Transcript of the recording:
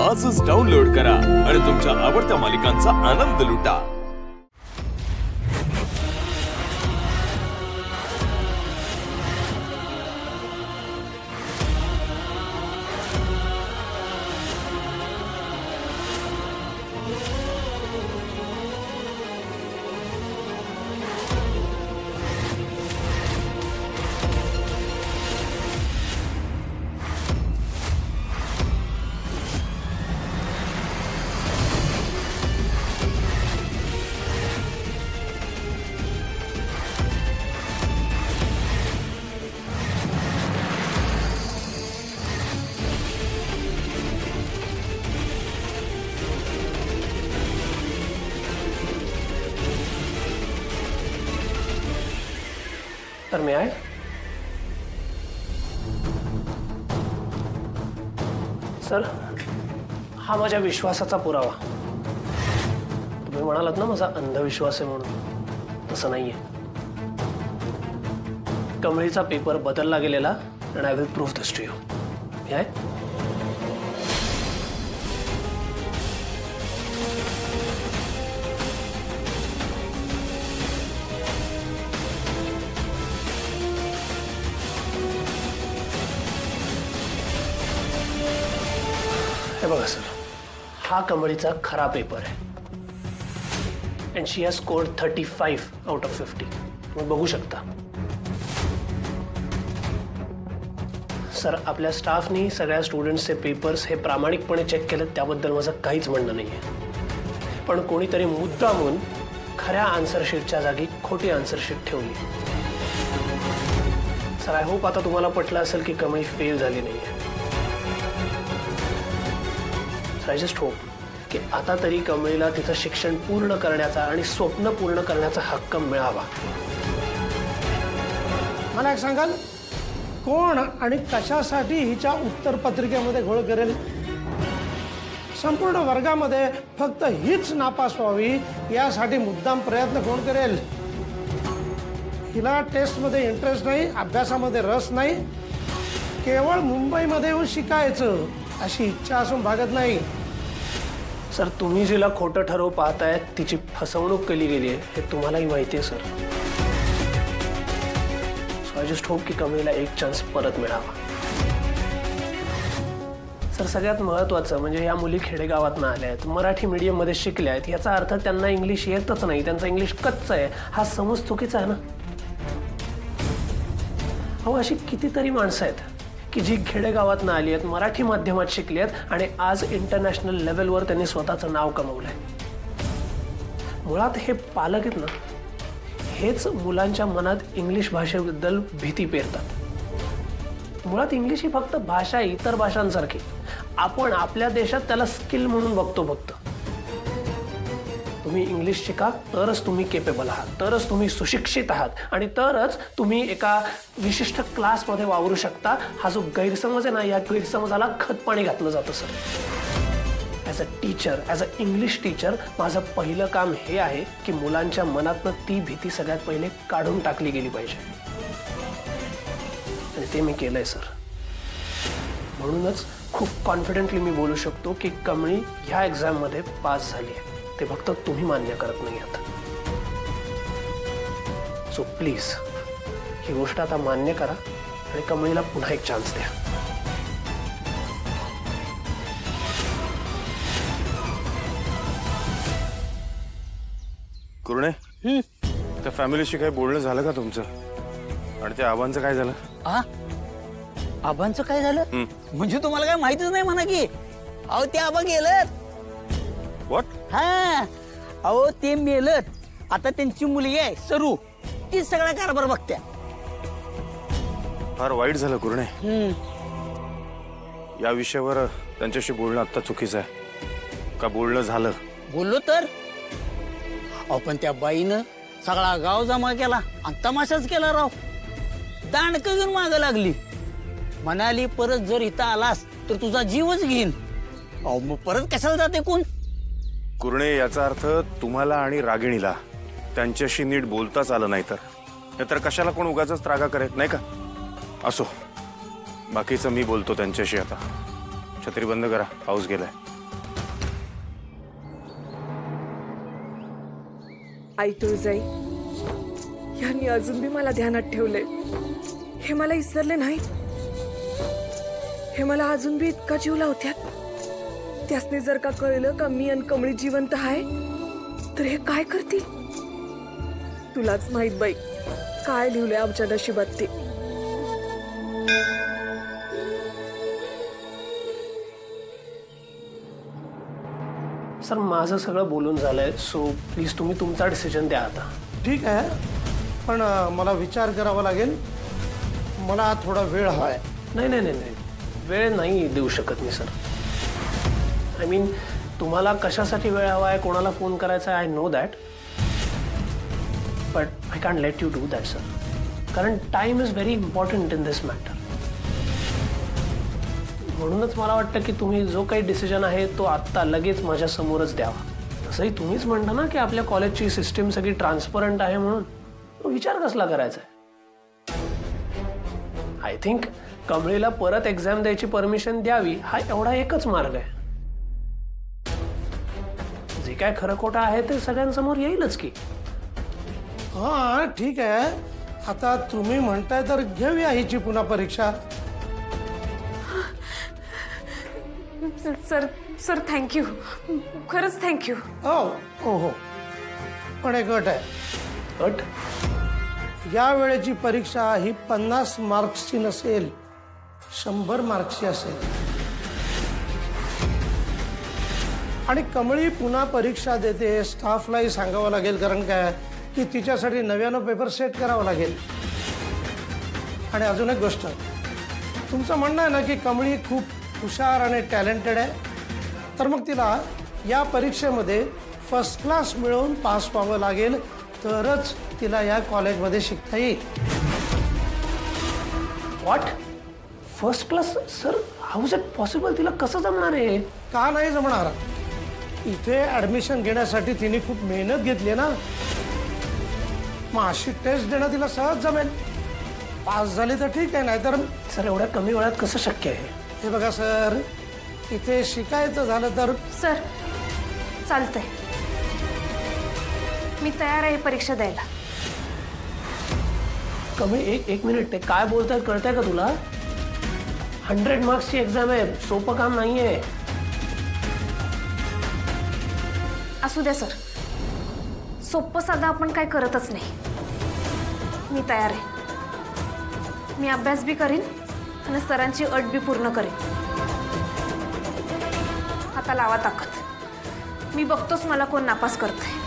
आजच डाउनलोड करा आणि तुमच्या आवडत्या मालिकांचा आनंद लुटा। तर मी आहे सर, हा माझ्या विश्वासाचा पुरावा। तुम्ही म्हणालात ना माझा अंधविश्वास आहे म्हणून, तसं नाहीये। कमळीचा पेपर बदलला गेलेला and I will prove this to you. हे बघा सर, हा कमळीचा खरा पेपर आहे and she has scored 35 out of 50. तुम्ही बघू शकता सर, आपल्या स्टाफनी सगळ्या स्टुडंट्सचे पेपर्स हे प्रामाणिकपणे चेक केले, त्याबद्दल माझं काहीच म्हणणं नाहीये। पण कोणीतरी मुद्दामून खऱ्या आन्सर शीटच्या जागी खोटी आन्सर शीट ठेवली। सर, आय होप आता तुम्हाला पटलं असेल की कमळी फेल झाली नाहीये। आय जस्ट होप की आता तरी कमळीला तिचं शिक्षण पूर्ण करण्याचा आणि स्वप्न पूर्ण करण्याचा हक्क मिळावा। मला एक सांगाल, कोण आणि कशासाठी हिच्या उत्तरपत्रिकेमध्ये घोळ करेल? संपूर्ण वर्गामध्ये फक्त हीच नापास व्हावी यासाठी मुद्दाम प्रयत्न कोण करेल? हिला टेस्टमध्ये इंटरेस्ट नाही, अभ्यासामध्ये रस नाही, केवळ मुंबईमध्ये येऊन शिकायचं अशी इच्छा असून भागत नाही। सर, तुम्ही जिला खोटं ठरवू पाहताय तिची फसवणूक केली गेली आहे हे तुम्हालाही माहिती आहे sir. So I just hope की कमळीला एक चान्स परत मिळावा। सर, सगळ्यात महत्त्वाचं म्हणजे या मुली खेडेगावातून आल्या आहेत, मराठी मीडियममध्ये शिकल्या आहेत, याचा अर्थ त्यांना इंग्लिश येतच नाही, त्यांचं इंग्लिश कच्चं आहे हा समज चुकीचा आहे ना। अहो, अशी कितीतरी माणसं आहेत की जी खेडेगावातून आली आहेत, मराठी माध्यमात शिकली आहेत आणि आज इंटरनॅशनल लेवलवर त्यांनी स्वतःचं नाव कमवलंय। मुळात हे पालक आहेत ना, हेच मुलांच्या मनात इंग्लिश भाषेबद्दल भीती पेरतात। मुळात इंग्लिश ही फक्त भाषा आहे, इतर भाषांसारखी। आपण आपल्या देशात त्याला स्किल म्हणून बघतो फक्त। तुम्ही इंग्लिश शिका तरच तुम्ही केपेबल आहात, तरच तुम्ही सुशिक्षित आहात आणि तरच तुम्ही एका विशिष्ट क्लासमध्ये वावरू शकता। हा जो गैरसमज आहे ना, या गैरसमजाला खतपाणी घातलं जातं sir. As a teacher, as a English teacher, माझं पहिलं काम हे आहे की मुलांच्या मनातनं ती भीती सगळ्यात पहिले काढून टाकली गेली पाहिजे आणि ते मी केलंय सर। म्हणूनच खूप कॉन्फिडेंटली मी बोलू शकतो की कमळी ह्या एक्झाममध्ये पास झाली आहे। ते फक्त तुम्ही मान्य करत नाही आता। सो प्लीज ही गोष्ट आता मान्य करा आणि कमळीला पुन्हा एक चान्स द्या। कुरणे, त्या फॅमिलीशी काही बोलणं झालं का तुमचं? आणि त्या आबांचं काय झालं? आबांचं काय झालं म्हणजे तुम्हाला काय माहितीच नाही म्हणा की? अहो, ते आबा गेलेत। व्हॉट? हा, अहो ते मेलत, आता त्यांची मुलगी आहे सरू, ती सगळा कारभार बघत्या। फार वाईट झालं कुरणे। या विषयावर त्यांच्याशी बोलणं आता चुकीचं आहे का? बोलणं झालं? बोललो तर अहो, पण त्या बाईनं सगळा गाव जमा केला आणि तमाशाच केला राव। दांडक घेऊन मागं लागली, म्हणाली परत जर इथं आलास तर तुझा जीवच घेईन। अहो, मग परत कशाला जाते कोण? कुरणे, याचा अर्थ तुम्हाला आणि रागिणीला त्यांच्याशी नीट बोलताच आलं नाही तर कशाला कोण उगाचच त्रागा करेल नाही का? असो, बाकीचं मी बोलतो त्यांच्याशी आता। छत्री बंद करा, पाऊस गेलाय. आई तुळजाई, यांनी अजून बी मला ध्यानात ठेवले. हे मला विसरले नाही. हे मला अजून बी इतका जीव लावत्यात. त्यासने जर का कळलं का मी आणि कमळी जिवंत आहे तर हे काय करतील? तुलाच माहित बाई काय लिहिलंय आमच्या नशिबात ते. सर माझं सगळं बोलून झालंय, सो प्लीज तुम्ही तुमचा डिसिजन द्या आता. ठीक आहे, पण मला विचार करावा लागेल. मला थोडा वेळ हवा आहे. नाही नाही नाही नाही, वेळ नाही देऊ शकत मी सर. आय मीन तुम्हाला कशासाठी वेळ हवा आहे, कोणाला फोन करायचा आहे, I know that, but I can't let you do that sir. कारण time is very important in this matter. म्हणूनच मला वाटतं की तुम्ही जो काही डिसिजन आहे तो आत्ता लगेच माझ्या समोरच द्यावा. तसंही तुम्हीच म्हणता ना की आपल्या कॉलेजची सिस्टीम सगळी ट्रान्सपरंट आहे, म्हणून विचार कसला करायचा आहे. आय थिंक कमळीला परत एक्झाम द्यायची परमिशन द्यावी हा एवढा एकच मार्ग आहे. जे काय खरं खोटं आहे ते सगळ्यांसमोर येईलच की. हां ठीक आहे, आता तुम्ही म्हणताय तर घेऊया हिची पुन्हा परीक्षा. सर सर थँक्यू, खरंच थँक्यू. हो हो हो, पण एक अट आहे. बट या वेळेची परीक्षा ही 50 मार्क्सची नसेल, 100 मार्क्सची असेल. आणि कमळी पुन्हा परीक्षा देते, स्टाफलाही सांगावं लागेल, कारण काय की तिच्यासाठी नव्यानं पेपर सेट करावा लागेल. आणि अजून एक गोष्ट, तुमचं म्हणणं आहे ना की कमळी खूप हुशार आणि टॅलेंटेड आहे, तर मग तिला या परीक्षेमध्ये फर्स्ट क्लास मिळवून पास व्हावं लागेल, तरच तिला या कॉलेजमध्ये शिकता येईल. What, first class sir? How is it possible? तिला कसं जमणार आहे? का नाही जमणार? इथे ऍडमिशन घेण्यासाठी तिने खूप मेहनत घेतली ना. मग अशी टेस्ट देणं तिला सहज जमेल. पास झाली तर ठीक आहे, नाहीतर सर एवढ्या कमी वेळात कसं शक्य आहे? हे बघा सर, इथे शिकायचं झालं तर सर चालतंय, मी तयार आहे परीक्षा द्यायला. कमी एक मिनिट, ते काय बोलतायत कळतंय का तुला? 100 मार्क्सची एक्झाम आहे, सोपं काम नाहीये. असू द्या सर, सोपं साधं आपण काय करतच नाही. मी तयार आहे. मी अभ्यास बी करीन आणि सरांची अट बी पूर्ण करेन. आता लावा ताकद, मी बघतोच मला कोण नापास करतंय.